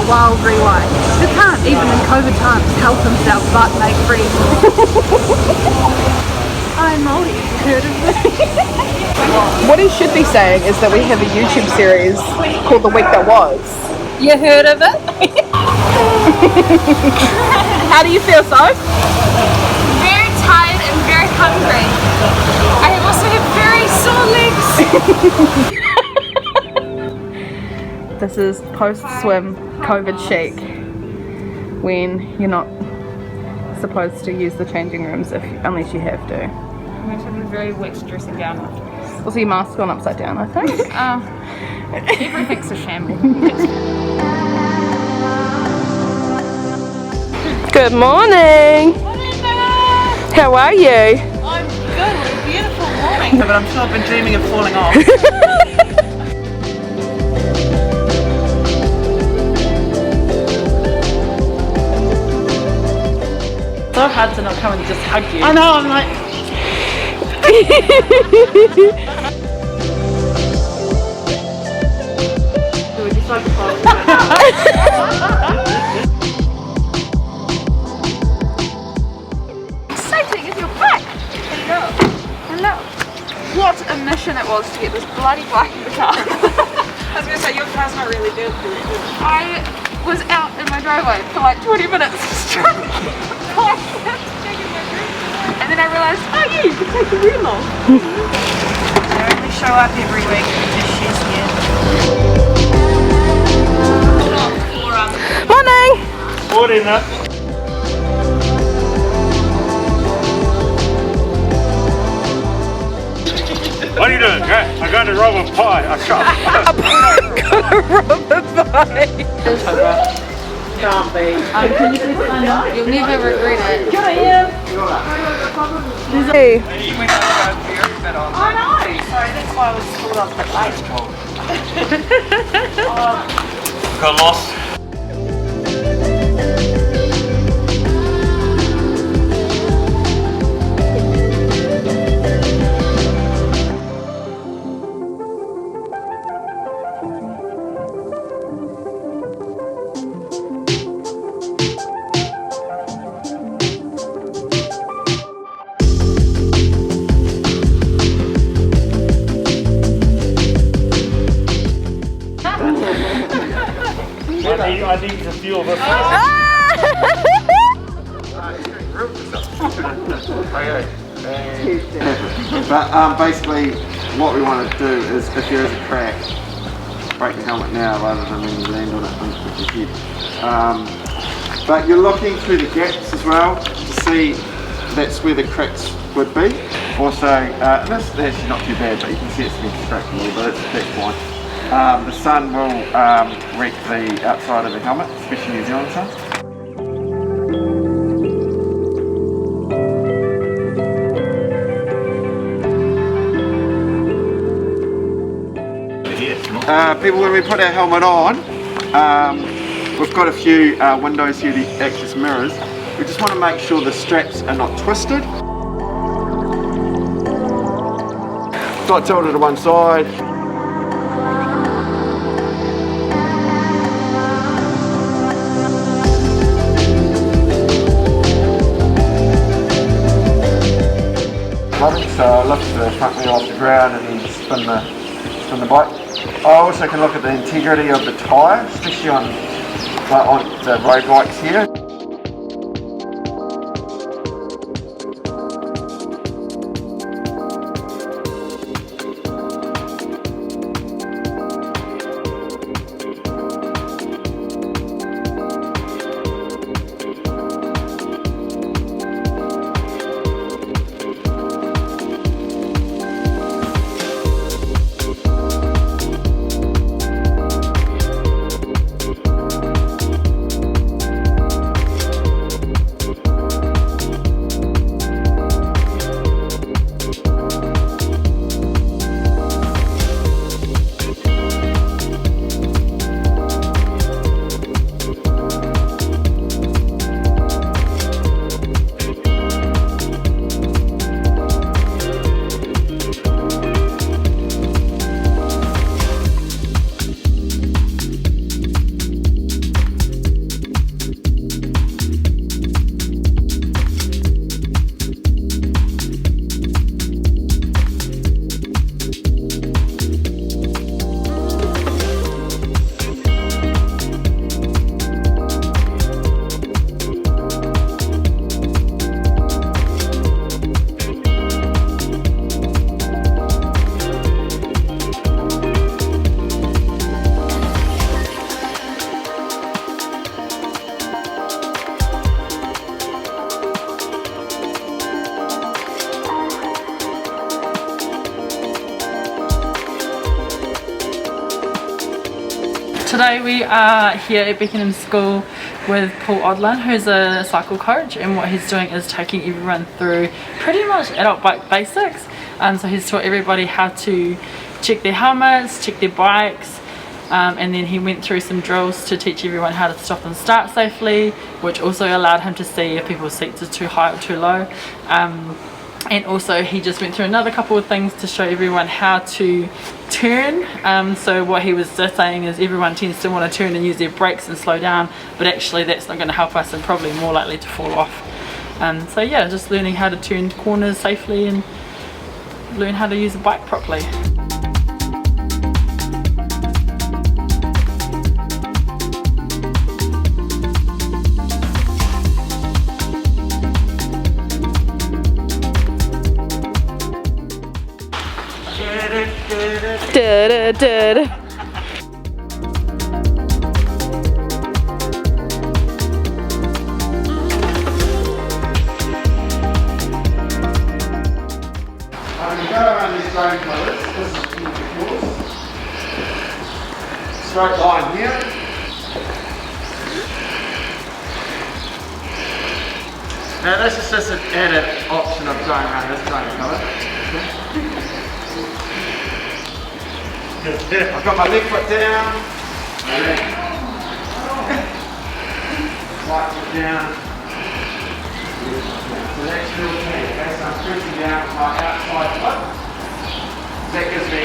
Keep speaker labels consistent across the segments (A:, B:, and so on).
A: wildly like, who can't even in COVID times help himself but make friends? I'm Molly, heard of me?
B: What he should be saying is that we have a YouTube series called The Week That Was.
A: You heard of it?
B: How do you feel, Soph?
A: Very tired and very hungry. I also have very sore legs.
B: This is post-swim COVID chic, when you're not supposed to use the changing rooms unless you have to.
A: I'm going to have a very wet dressing gown afterwards.
B: Also, your mask's gone upside down, I think.
A: Everything's a shambles.
B: Good morning. How are you?
A: I'm good. What a beautiful morning.
C: But I'm sure I've been dreaming of falling off.
D: So hard to not come and just hug you.
C: I know, I'm like...
D: Would you like to follow?
A: Exciting, is your back? Hello. Hello. What a mission it was to get this bloody bike in the car.
C: I was going to say, your car's not really good.
A: I was out in my driveway for like 20 minutes straight. And then I realised, oh yeah, you can take the wheel off.
C: They only show up every week because she's here.
B: Morning.
E: Morning, What are you doing? I got a rubber pie. I got
B: Got a rubber pie.
D: Can't be. Can you please sign up?
A: You'll never regret it.
B: Hey.
C: We went to go very bit on. I know. Sorry, that's why I was called up a bit late.
E: got lost. I need to feel this.
F: But basically what we want to do is, if there is a crack, break the helmet now rather than when you land on it with your head. But you're looking through the gaps as well to see that's where the cracks would be. Also, this is actually not too bad, but you can see it's been scratched a little bit, that's fine. The sun will wreck the outside of the helmet, especially New Zealand sun. People, when we put our helmet on, we've got a few windows here that act as mirrors. We just want to make sure the straps are not twisted. Not tilted to one side. So I lift the front wheel off the ground and then spin the bike. I also can look at the integrity of the tyre, especially on the road bikes here.
B: Today we are here at Beckenham School with Paul Odlin, who's a cycle coach, and what he's doing is taking everyone through pretty much adult bike basics. So he's taught everybody how to check their helmets, check their bikes, and then he went through some drills to teach everyone how to stop and start safely, which also allowed him to see if people's seats are too high or too low. And also he just went through another couple of things to show everyone how to turn. So what he was just saying is everyone tends to want to turn and use their brakes and slow down, but actually that's not going to help us and probably more likely to fall off. So yeah, just learning how to turn corners safely and learn how to use a bike properly.
A: I'm
F: going to go around these zone colours. This is yours. Straight line here. Now this is just an added option of going around this zone colour. I've got my left foot down, right foot down, so that's still okay, so I'm pressing down with my outside foot, that gives me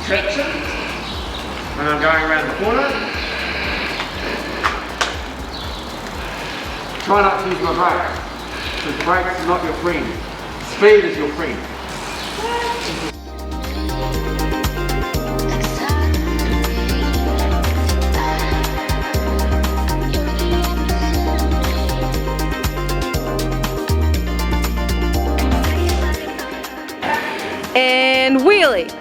F: traction when I'm going around the corner. Try not to use my brake, because brakes are not your friend, speed is your friend.
A: and wheelie.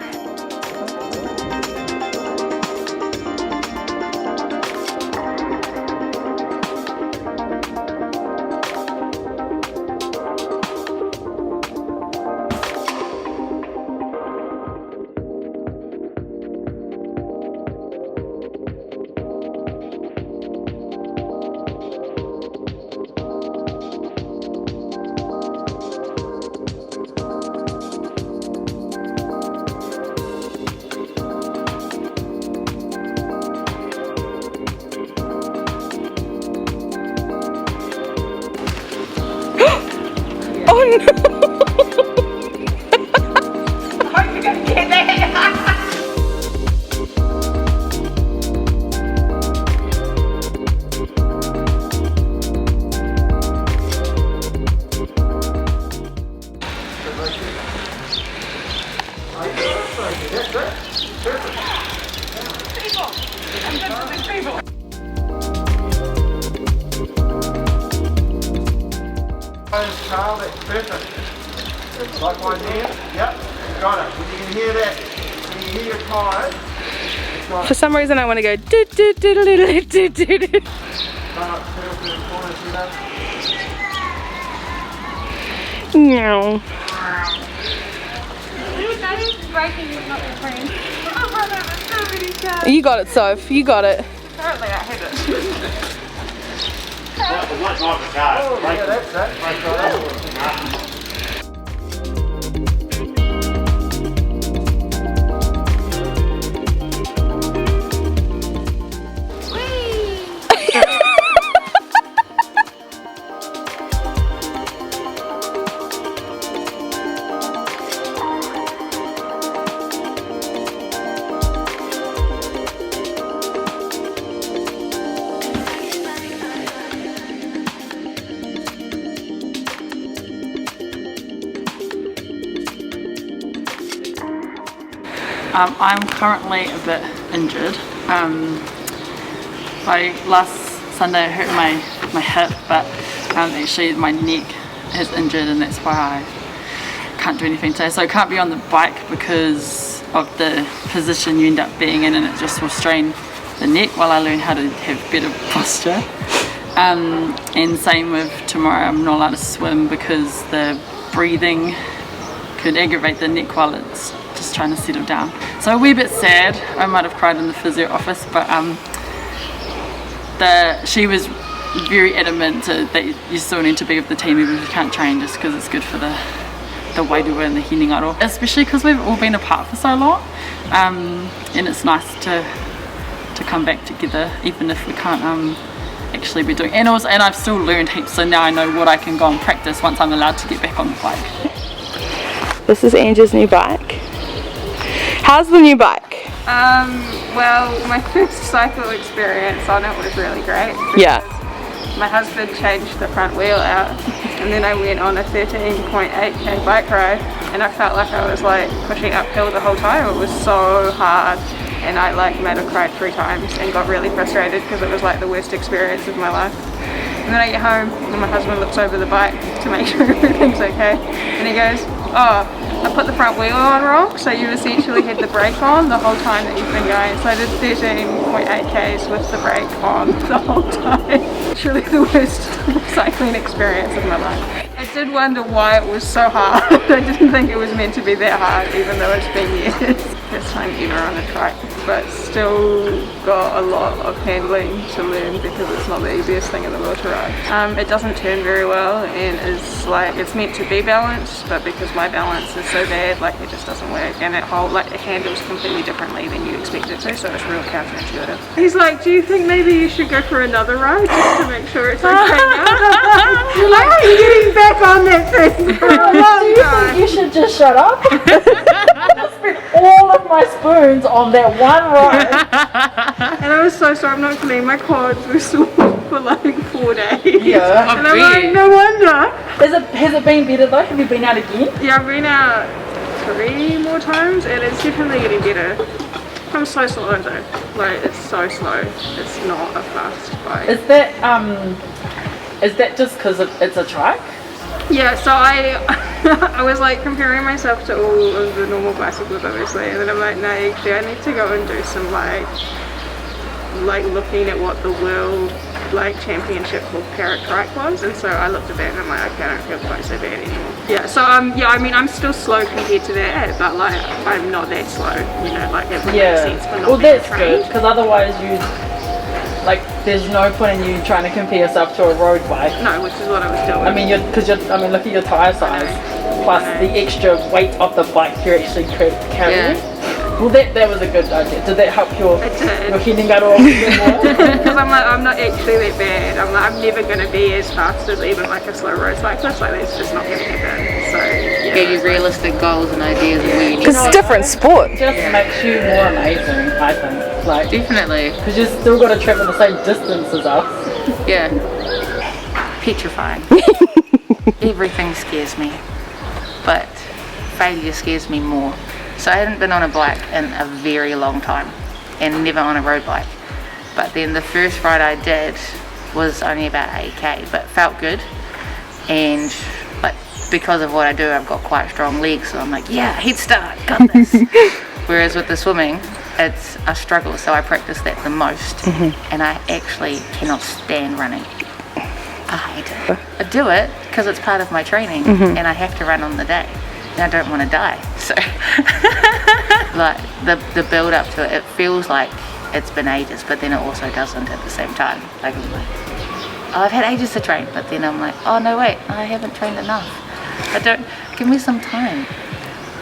A: Oh no!
C: I hope you're going to get that.
F: Carl, that's perfect. Like one here. Yep, got it. When you can hear that, when you hear your tires,
A: For some reason I want to go do do do do do do do do.
F: try not to pedal through the corners, you know.
A: No.
C: Braking is not your friend. Oh my God, there's so many cars.
A: You got it, Soph. You got it.
C: Apparently I had it.
E: One time the car.
F: Oh, yeah, that's it. Break right over.
B: I'm currently a bit injured. Last Sunday I hurt my hip, but actually my neck is injured and that's why I can't do anything today. So I can't be on the bike because of the position you end up being in, and it just will strain the neck while I learn how to have better posture. And same with tomorrow, I'm not allowed to swim because the breathing could aggravate the neck while it's just trying to settle down. So a wee bit sad. I might have cried in the physio office, but she was very adamant that you still need to be with the team even if you can't train, just because it's good for the wairua and the hīkoi, especially because we've all been apart for so long, and it's nice to come back together even if we can't actually be doing, and I've still learned heaps, so now I know what I can go and practice once I'm allowed to get back on the bike.
C: This is Angie's new bike. How's the new bike?
A: Well, my first cycle experience on it was really great.
C: Yeah.
A: My husband changed the front wheel out, and then I went on a 13.8k bike ride, and I felt like I was like pushing uphill the whole time. It was so hard, and I like made her cry 3 times and got really frustrated because it was like the worst experience of my life. And then I get home and my husband looks over the bike to make sure everything's okay, and he goes, "Oh, I put the front wheel on wrong, so you essentially had the brake on the whole time that you've been going." So I did 13.8k's with the brake on the whole time. It's really the worst cycling experience of my life. I did wonder why it was so hard. I didn't think it was meant to be that hard, even though it's been years. First time ever on a trike, but still got a lot of handling to learn because it's not the easiest thing in the world to ride. It doesn't turn very well, and is like, it's meant to be balanced, but because my balance is so bad, like it just doesn't work, and it handles completely differently than you expect it to, so it's real counterintuitive. He's like, "Do you think maybe you should go for another ride just to make sure it's okay now?" You're like, "I'm getting back on that thing for a long time."
B: You should just shut up. I spent all of my spoons on that one ride.
A: And I was so sorry, I'm not kidding, my quads were sore for like 4 days.
B: Yeah.
A: And I'm like, no wonder.
B: Has it been better though? Have you been out again?
A: Yeah, I've been out 3 more times, and it's definitely getting better. I'm so slow though, like it's so slow. It's not a fast bike.
B: Is that just because it's a trike?
A: Yeah, so I was like comparing myself to all of the normal bicycles obviously, and then I'm like, no, actually I need to go and do some like looking at what the world championship called Parrot Trike was, and so I looked at that and I'm like, okay, I don't feel quite so bad anymore. Yeah, so yeah, I mean I'm still slow compared to that, but like I'm not that slow, you know, like it would make sense for not being
B: that's
A: trained.
B: good, because otherwise there's no point in you trying to compare yourself to a road bike.
A: No, which is what I was doing.
B: I mean, look at your tyre size, plus the extra weight of the bike you're actually carrying.
A: Yeah.
B: Well, that was a good idea. Did that help your hīkoi a bit more?
A: Because I'm like, I'm not actually that bad. I'm like, I'm never going to be as fast as even like a slow road cyclist. Like that's just not going to happen. So yeah.
D: Give you realistic goals and ideas of where you need
C: Because it's a different sport.
B: It just makes you more amazing, I think. Like,
D: Definitely.
B: because you've still got to travel the same distance as us.
D: Yeah. Petrifying. Everything scares me, but failure scares me more. So I hadn't been on a bike in a very long time, and never on a road bike. But then the first ride I did was only about 8k, but felt good. And like because of what I do, I've got quite strong legs, so I'm like, yeah, head start, got this. Whereas with the swimming, it's a struggle, so I practice that the most, and I actually cannot stand running. I hate it. I do it because it's part of my training, and I have to run on the day, and I don't want to die. So, like the build up to it, it feels like it's been ages, but then it also doesn't at the same time. Like I'm like, oh, I've had ages to train, but then I'm like, oh no, wait, I haven't trained enough. Give me some time.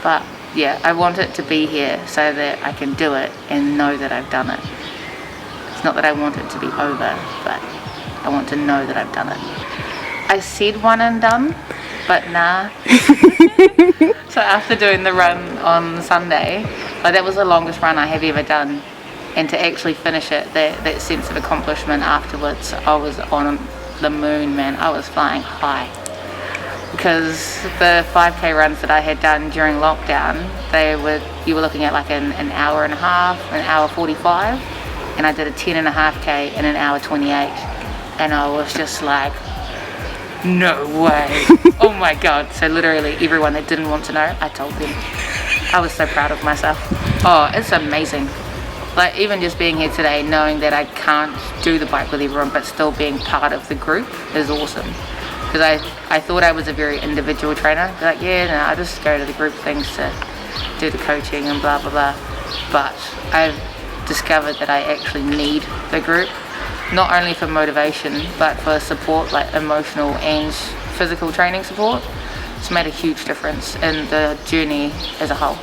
D: But yeah, I want it to be here so that I can do it and know that I've done it. It's not that I want it to be over, but I want to know that I've done it. I said one and done, but nah. So after doing the run on Sunday, like that was the longest run I have ever done, and to actually finish it, that sense of accomplishment afterwards, I was on the moon, man. I was flying high. Because the 5k runs that I had done during lockdown, you were looking at like an hour and a half, an hour 45, and I did a 10.5k in an hour 28, and I was just like, no way. Oh my god. So literally everyone that didn't want to know, I told them. I was so proud of myself. Oh, it's amazing. Like even just being here today, knowing that I can't do the bike with everyone, but still being part of the group is awesome. Because I thought I was a very individual trainer. Like, yeah, no, I just go to the group things to do the coaching and blah blah blah. But I've discovered that I actually need the group, not only for motivation but for support, like emotional and physical training support. It's made a huge difference in the journey as a whole.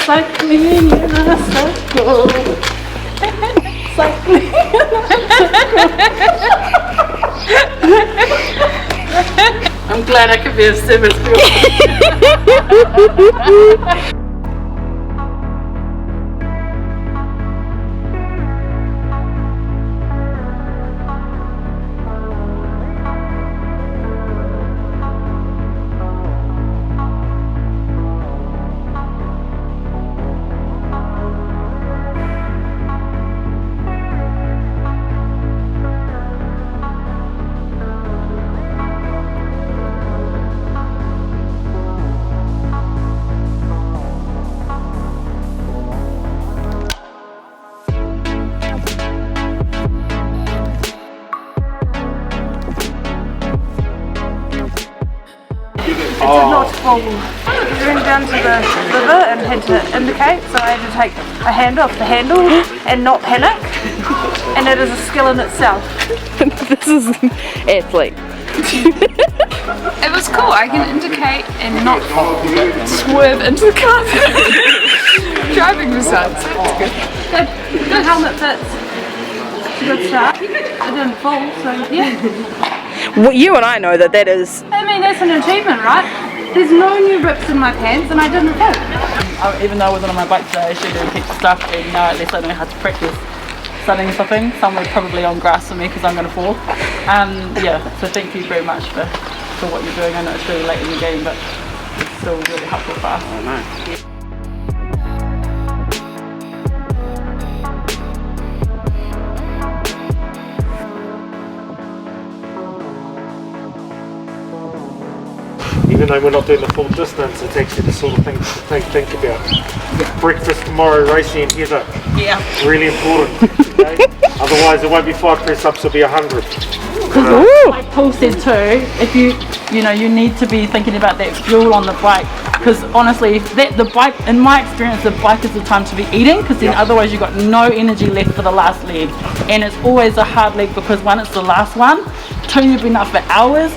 B: Cycling in a circle. Cycling in I'm glad I could be of service to you.
A: Not full. We went down to the river and had to indicate, so I had to take a hand off the handle and not panic. And it is a skill in itself.
C: This is athlete.
G: It was cool. I can indicate and not swerve into the carpet. Driving besides.
A: Good. The helmet fits. It's a good start. It didn't fall, so yeah.
C: Well, you and I know that is.
A: I mean, that's an achievement, right? There's no new rips in my pants and I didn't fall.
B: Even though I wasn't on my bike today, I should do heaps of stuff, and now at least I know how to practice sunning something, somewhere probably on grass for me because I'm going to fall. Yeah, so thank you very much for what you're doing. I know it's really late in the game, but it's still really helpful for us.
E: I know. Even though we're not doing the full distance, it's actually the sort of thing to think about. Yeah. Breakfast tomorrow, racing in Heather.
B: Yeah.
E: Really important. Okay? Otherwise it won't be 5 press ups, it'll be 100.
B: Like Paul said too, if you need to be thinking about that fuel on the bike, because honestly, the bike, in my experience, the bike is the time to be eating, because then otherwise you've got no energy left for the last leg, and it's always a hard leg because one, it's the last one, two, you've been up for hours.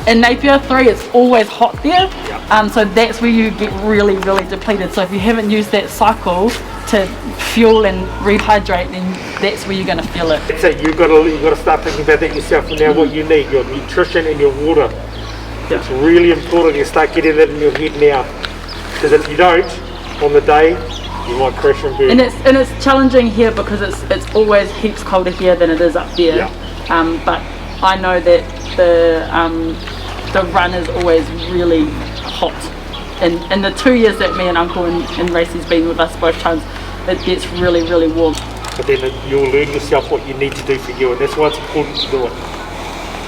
B: In Napier, 3, it's always hot there, so that's where you get really, really depleted. So if you haven't used that cycle to fuel and rehydrate, then that's where you're going to feel it.
E: That's it. You've got to start thinking about that yourself. And now, what you need, your nutrition and your water. It's really important you start getting that in your head now, because if you don't, on the day, you might crash and burn.
B: And it's challenging here because it's always heaps colder here than it is up there. But I know that the run is always really hot, and in the 2 years that me and Uncle and Racey's been with us both times, it gets really, really warm.
E: But then you'll learn yourself what you need to do for you, and that's why it's important to do it.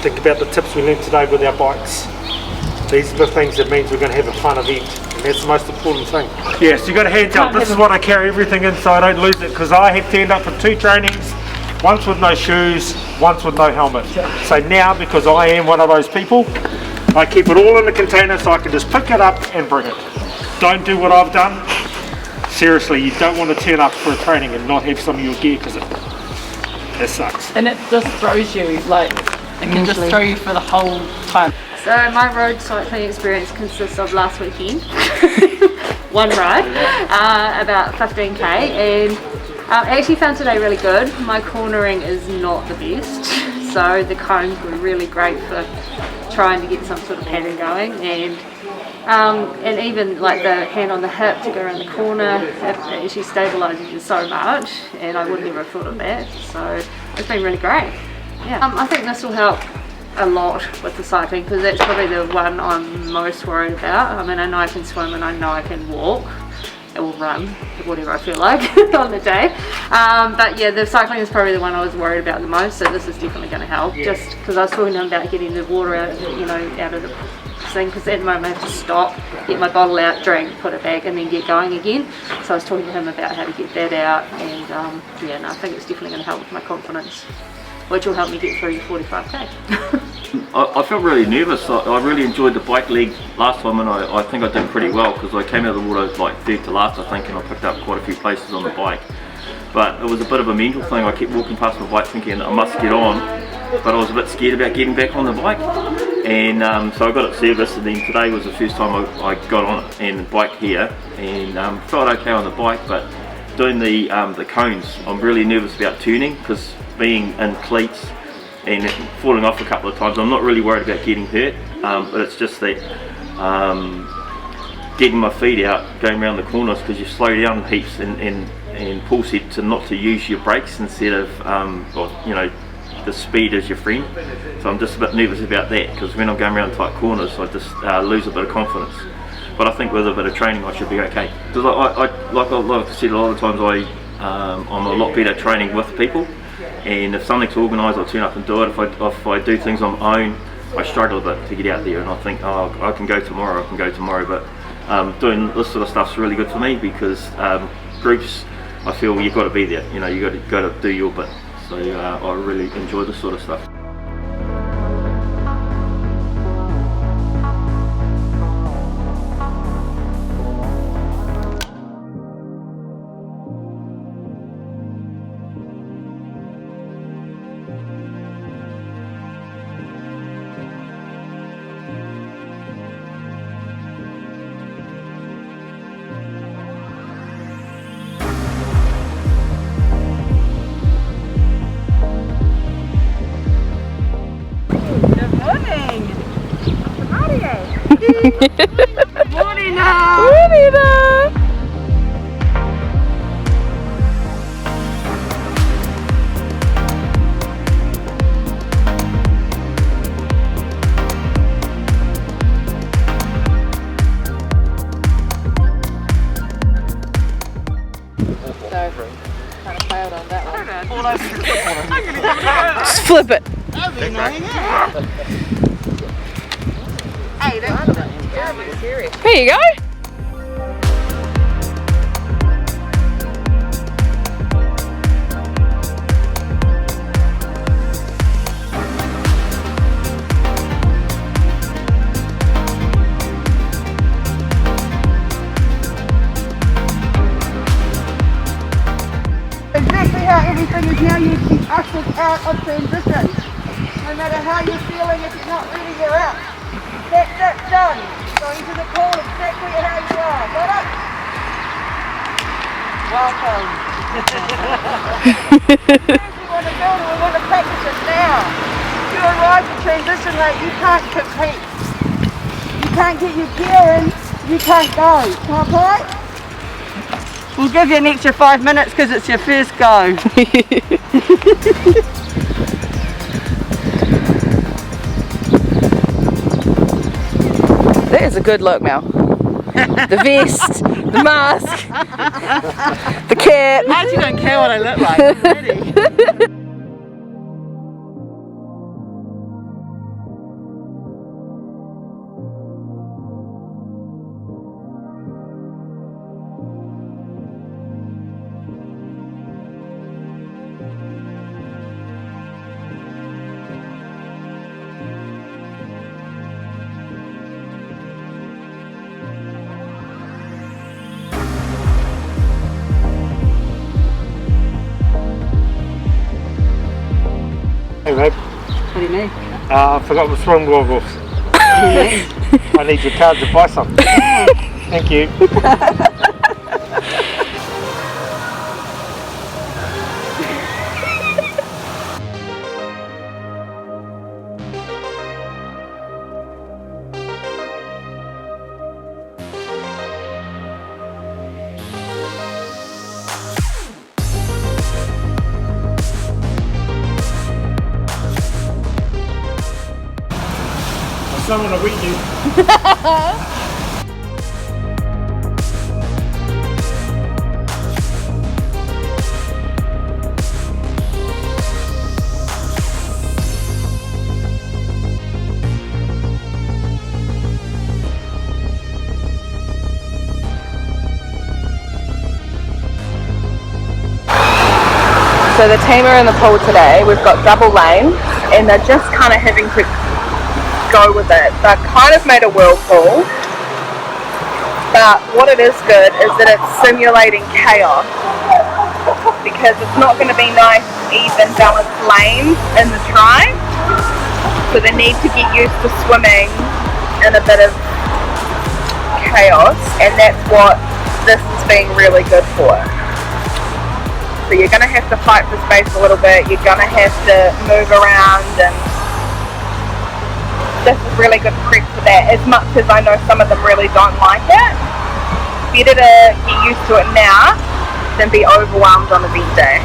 E: Think about the tips we learned today with our bikes. These are the things that means we're going to have a fun event, and that's the most important thing. Yeah, so you got a hands up. This is what I carry everything in so I don't lose it, because I have turned up for 2 trainings, once with no shoes, once with no helmet. So now, because I am one of those people, I keep it all in the container so I can just pick it up and bring it. Don't do what I've done. Seriously, you don't want to turn up for a training and not have some of your gear, because it sucks.
B: And it just throws you, like, it can just throw you for the whole time.
A: So my road cycling experience consists of last weekend, one ride, about 15k, and I actually found today really good. My cornering is not the best, so the cones were really great for trying to get some sort of pattern going, and even like the hand on the hip to go around the corner, it actually stabilises you so much, and I would never have thought of that, so it's been really great. Yeah, I think this will help a lot with the cycling, because that's probably the one I'm most worried about. I mean, I know I can swim and I know I can walk or run, whatever I feel like on the day, but yeah, the cycling is probably the one I was worried about the most, so this is definitely going to help, just because I was talking to him about getting the water out, out of the thing, because at the moment I have to stop, get my bottle out, drink, put it back, and then get going again. So I was talking to him about how to get that out, and yeah, no, I think it's definitely going to help with my confidence, which will help me get through 45k.
H: I felt really nervous. I really enjoyed the bike leg last time, and I think I did pretty well because I came out of the water like third to last, I think, and I picked up quite a few places on the bike. But it was a bit of a mental thing. I kept walking past my bike thinking I must get on, but I was a bit scared about getting back on the bike. And so I got it serviced, and then today was the first time I got on it and bike here, and felt okay on the bike. But doing the cones, I'm really nervous about turning because being in cleats and falling off a couple of times, I'm not really worried about getting hurt, but it's just that getting my feet out, going around the corners, because you slow down heaps, and Paul said not to use your brakes instead of, the speed is your friend. So I'm just a bit nervous about that, because when I'm going around tight corners, I just lose a bit of confidence. But I think with a bit of training, I should be okay. Because like I said, a lot of times I'm a lot better training with people. And if something's organised, I'll turn up and do it. If I do things on my own, I struggle a bit to get out there, and I think, oh, I can go tomorrow. But doing this sort of stuff's really good for me, because groups, I feel you've got to be there. You got to do your bit. So I really enjoy this sort of stuff.
A: Morning.
C: Kind of failed on that one. Just flip it.
A: Hey,
C: There you go.
A: exactly how everything is now. You keep ushered out of transition. No matter how you're feeling, if you're not ready, you're out. That's done. Going to the pool exactly how you are. Got it? Welcome. We want to do it, we want to practice it now. If you arrive at transition late, you can't compete. You can't get your gear in, you can't go. Okay? We'll give you an extra 5 minutes because it's your first go.
C: That is a good look, Mel. The vest, the mask, the kit.
A: I actually don't care what I look like. I'm ready.
E: Hey mate.
A: What do you need?
E: I forgot my swim goggles. I need your card to buy some. Thank you. Someone to wet you.
C: So the team are in the pool today. We've got double lanes and they're just kind of having to go with it. So I kind of made a whirlpool. But what it is good is that it's simulating chaos, because it's not going to be nice, even balanced lanes in the tribe. So they need to get used to swimming in a bit of chaos, and that's what this is being really good for. So you're going to have to fight for space a little bit, you're going to have to move around, and this is really good prep for that, as much as I know some of them really don't like it. Better to get used to it now than be overwhelmed on event day.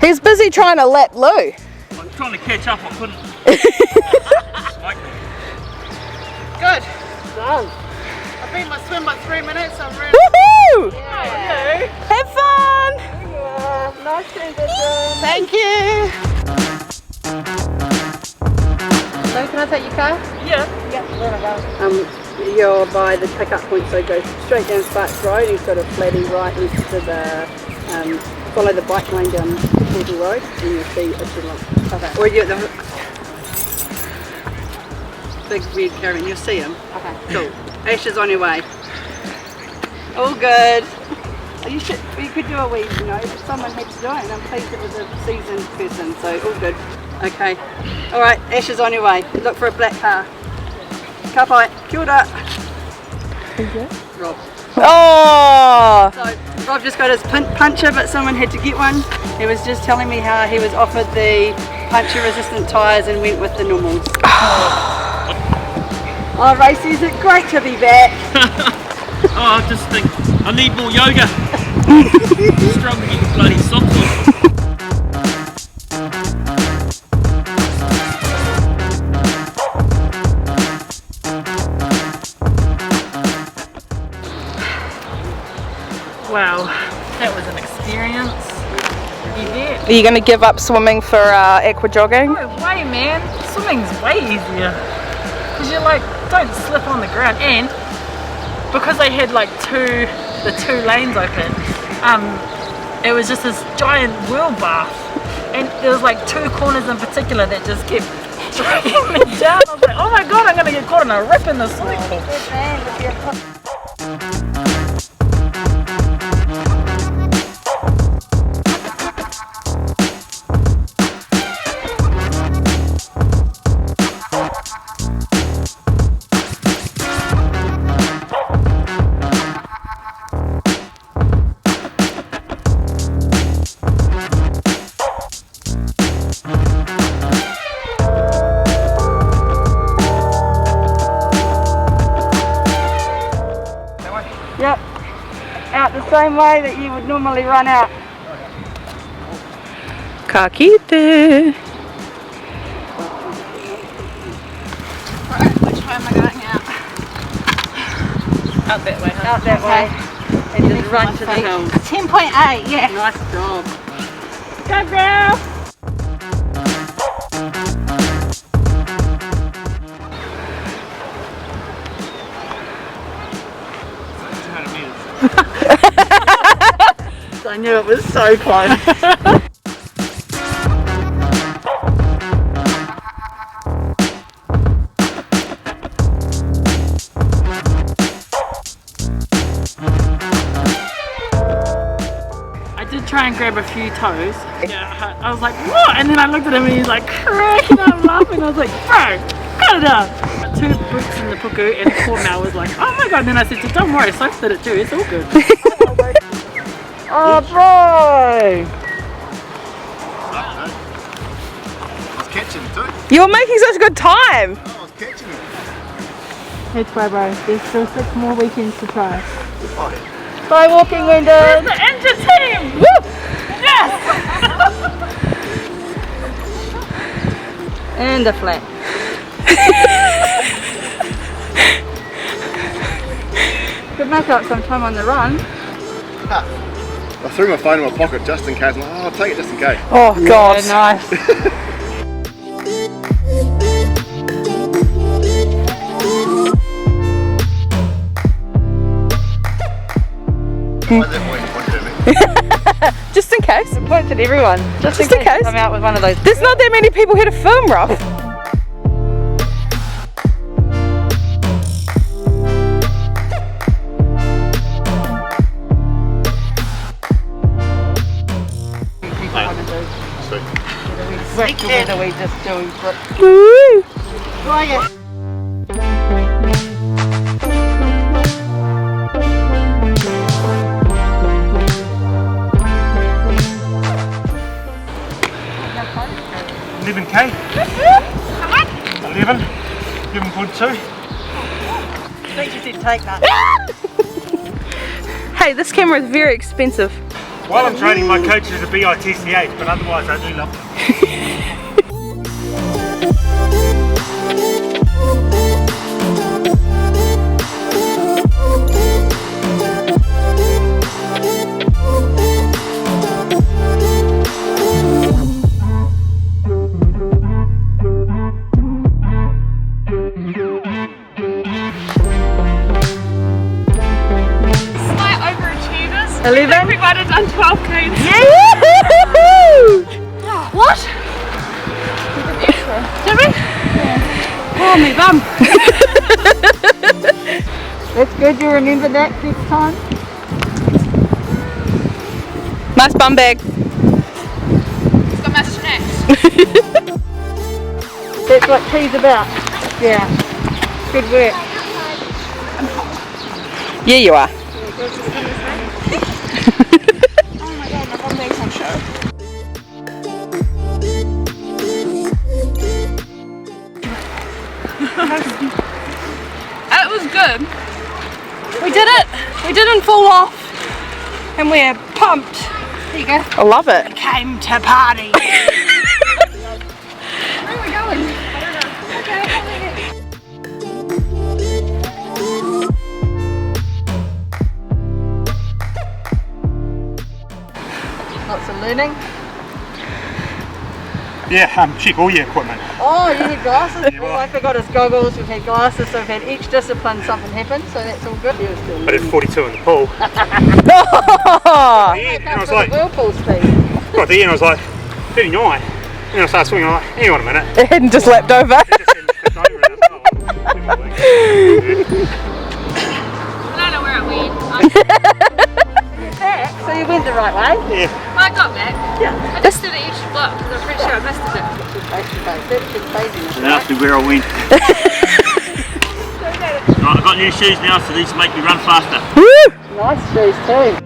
C: He's busy trying to lap Lou.
H: I'm trying to catch up, I couldn't.
C: Good.
B: Done. I beat my swim by 3 minutes. I'm ready.
C: Woohoo!
B: Yeah.
C: Have fun!
B: Yeah. Nice transition.
C: Thank you!
A: So can I take your car?
B: Yeah.
I: You're by the pick-up point, so go straight down Sparks Road and sort of flatty right into the, follow the bike lane down Portal Road and you'll see Itchinlock.
A: Okay.
I: Or you're at the big red caravan, you'll see him.
A: Okay.
I: Cool. Ash is on your way. All good. You could do a wee, you know, if someone had to do it, and I'm pleased it was a seasoned person, so all good. Okay. Alright, Ash is on your way. Look for a black car. Ka pai. Kia ora.
C: Who's that?
I: Rob.
C: Oh!
I: So Rob just got his puncher, but someone had to get one. He was just telling me how he was offered the puncture resistant tyres and went with the normals. Oh, Racy, is it great to be back?
H: Oh, I just think I need more yoga. Struggle to get the bloody socks on.
B: Wow, that was an experience. You bet.
C: Are you going to give up swimming for aqua jogging?
B: No way, man. Swimming's way easier. Because you like don't slip on the ground, and because they had like the two lanes open, it was just this giant wheel bath, and there was like two corners in particular that just kept dragging me down. I was like, oh my god, I'm gonna get caught in a rip in the swimming pool.
I: Yep. Out the same way that you would normally run out.
C: Ka kite.
G: Right, which way am I going out?
B: Out that way, huh?
I: Out that way. And just run to the hills.
G: 10.8, yeah.
I: Nice job.
B: Go girl!
I: I knew it was so close.
B: try and grab a few toes. Yeah, I was like, what? And then I looked at him and he's like cracking up laughing. I was like, bro, cut it out. 2 books in the puku and poor Mel was like, oh my god. And then I said, don't worry, Soph did it too, it's all good.
C: Oh, bro!
F: I was catching it too.
C: You were making such a good time!
F: I was catching it.
B: Hey, bro, there's still 6 more weekends to try.
C: Bye, walking window!
B: The Inja team!
C: Woo!
B: Yes!
I: And a flat. Could make up some time on the run.
F: I threw my phone in my pocket just in case. I'm like, oh, I'll take it just in case.
C: Oh, God.
I: Yeah, nice.
C: Just in case.
I: It points at everyone. Just in case. I'm out with one of those.
C: There's not that many people here to film, Rob.
I: Work together, we just do.
C: Woo!
I: Try it.
E: $11K. 11.2.
I: I think you did take that.
C: Hey, this camera is very expensive.
E: While I'm training, my coach is a BITCH, but otherwise I do love them.
G: Slight overachievers.
C: 11?
G: I think we might have done 12K.
C: Yeah!
G: What? Did we?
I: Oh, me bum. That's good, you remember that next time.
C: Nice bum bag.
G: It's got my snacks.
I: That's what tea's about. Yeah. Good work.
C: Yeah, you are.
G: Oh my god, my bum bag's on show. It was good. We did it. We didn't fall off. And we're pumped. There you go.
C: I love it.
G: Came to party. Where are we going? I don't know. Okay,
I: Lots of learning.
E: Yeah, check all your equipment.
I: Oh, you had glasses?
E: Yeah,
I: Oh,
E: well-
I: I forgot his goggles, we've had glasses, so we've had each discipline something happened, so that's all good.
E: I did 42 in the pool.
C: Oh,
E: And I was
I: The
E: like,
I: whirlpool speed.
E: got at the end I was like, 39. And I started swinging, I'm like, hang on a minute.
C: it hadn't just leapt over.
E: Just hadn't flipped over it. I
G: don't know where I went.
I: Back, so you went the right way.
E: Yeah.
G: I got back.
I: Yeah.
G: I just did an extra block because I'm pretty sure I missed it.
I: Face to face, that's just crazy.
H: And asked me where I went. Right, I've got new shoes now, so these make me run faster.
C: Woo!
I: Nice shoes too.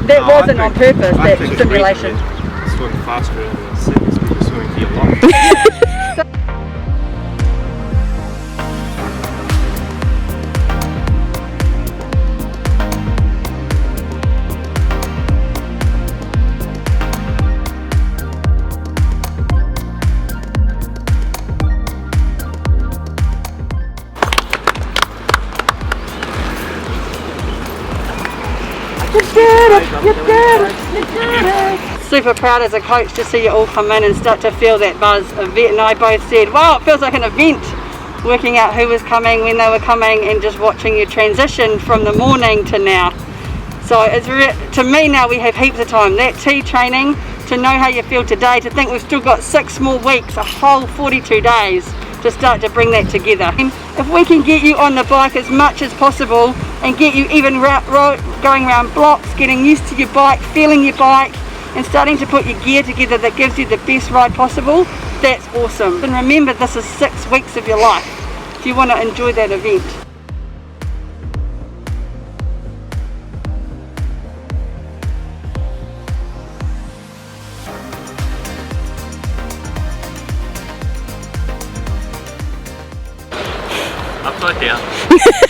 I: That wasn't on purpose, that simulation.
E: Swim faster than people swimming for your life.
I: You did it! You did it! You did it! Super proud as a coach to see you all come in and start to feel that buzz. Yvette and I both said, wow, it feels like an event. Working out who was coming, when they were coming, and just watching you transition from the morning to now. So it's to me now we have heaps of time. That tea training, to know how you feel today, to think we've still got 6 more weeks, a whole 42 days to start to bring that together. And if we can get you on the bike as much as possible and get you even going around blocks, getting used to your bike, feeling your bike, and starting to put your gear together that gives you the best ride possible, that's awesome. And remember, this is 6 weeks of your life if you want to enjoy that event.
H: Upside down.